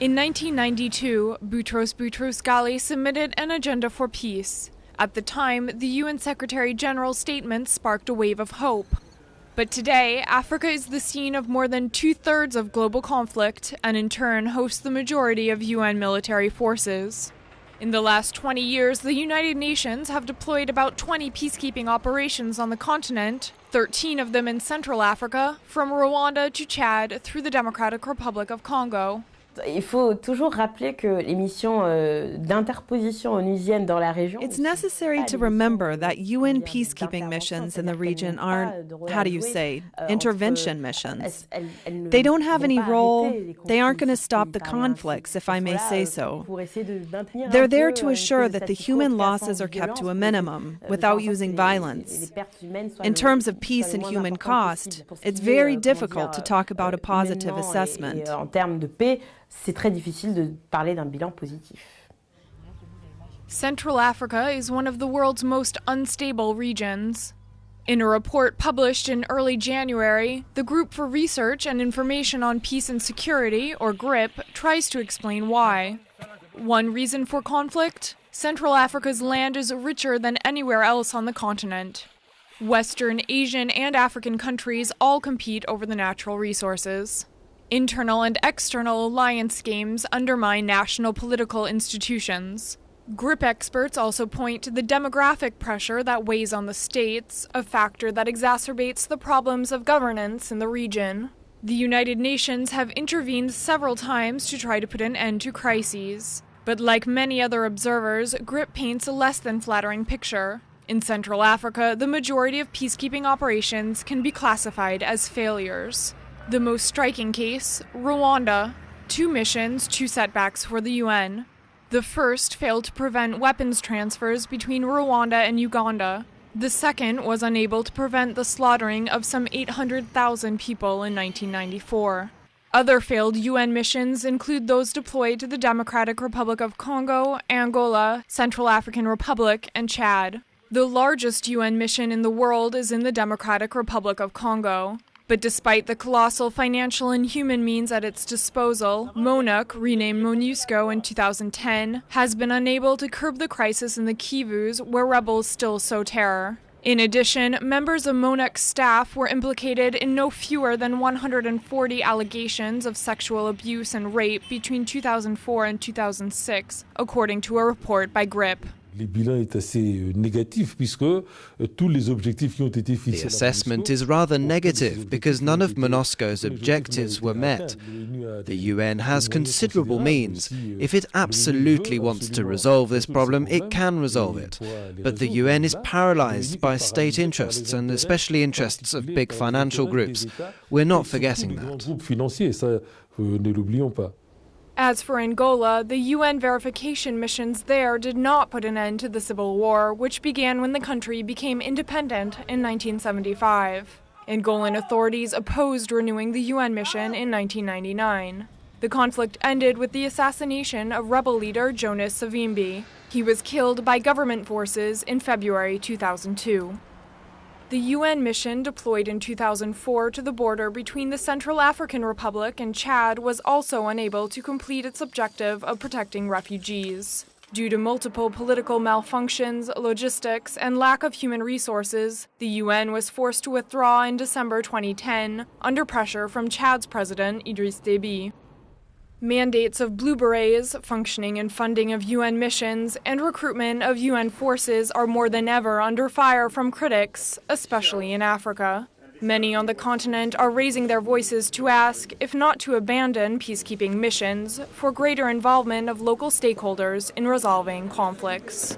In 1992, Boutros Boutros-Ghali submitted an agenda for peace. At the time, the UN Secretary-General's statement sparked a wave of hope. But today, Africa is the scene of more than two-thirds of global conflict and in turn hosts the majority of UN military forces. In the last 20 years, the United Nations have deployed about 20 peacekeeping operations on the continent, 13 of them in Central Africa, from Rwanda to Chad through the Democratic Republic of Congo. Il faut toujours rappeler que les missions d'interposition onusiennes dans la région. It's necessary to remember that UN peacekeeping missions in the region aren't, how do you say, intervention missions. They don't have any role. They aren't going to stop the conflicts, if I may say so. They're there to assure that the human losses are kept to a minimum without using violence. In terms of peace and human cost, it's very difficult to talk about a positive assessment. C'est très difficile de parler d'un bilan positif. Central Africa is one of the world's most unstable regions. In a report published in early January, the Group for Research and Information on Peace and Security, or GRIP, tries to explain why. One reason for conflict? Central Africa's land is richer than anywhere else on the continent. Western, Asian, and African countries all compete over the natural resources. Internal and external alliance games undermine national political institutions. GRIP experts also point to the demographic pressure that weighs on the states, a factor that exacerbates the problems of governance in the region. The United Nations have intervened several times to try to put an end to crises. But like many other observers, GRIP paints a less than flattering picture. In Central Africa, the majority of peacekeeping operations can be classified as failures. The most striking case, Rwanda. 2 missions, 2 setbacks for the UN. The first failed to prevent weapons transfers between Rwanda and Uganda. The second was unable to prevent the slaughtering of some 800,000 people in 1994. Other failed UN missions include those deployed to the Democratic Republic of Congo, Angola, Central African Republic, and Chad. The largest UN mission in the world is in the Democratic Republic of Congo. But despite the colossal financial and human means at its disposal, MONUC, renamed MONUSCO in 2010, has been unable to curb the crisis in the Kivus, where rebels still sow terror. In addition, members of MONUC's staff were implicated in no fewer than 140 allegations of sexual abuse and rape between 2004 and 2006, according to a report by GRIP. The assessment is rather negative because none of MONUSCO's objectives were met. The UN has considerable means. If it absolutely wants to resolve this problem, it can resolve it. But the UN is paralyzed by state interests, and especially interests of big financial groups. We're not forgetting that. As for Angola, the UN verification missions there did not put an end to the civil war, which began when the country became independent in 1975. Angolan authorities opposed renewing the UN mission in 1999. The conflict ended with the assassination of rebel leader Jonas Savimbi. He was killed by government forces in February 2002. The UN mission deployed in 2004 to the border between the Central African Republic and Chad was also unable to complete its objective of protecting refugees. Due to multiple political malfunctions, logistics, and lack of human resources, the UN was forced to withdraw in December 2010 under pressure from Chad's president Idriss Déby. Mandates of Blue Berets, functioning and funding of UN missions, and recruitment of UN forces are more than ever under fire from critics, especially in Africa. Many on the continent are raising their voices to ask, if not to abandon peacekeeping missions, for greater involvement of local stakeholders in resolving conflicts.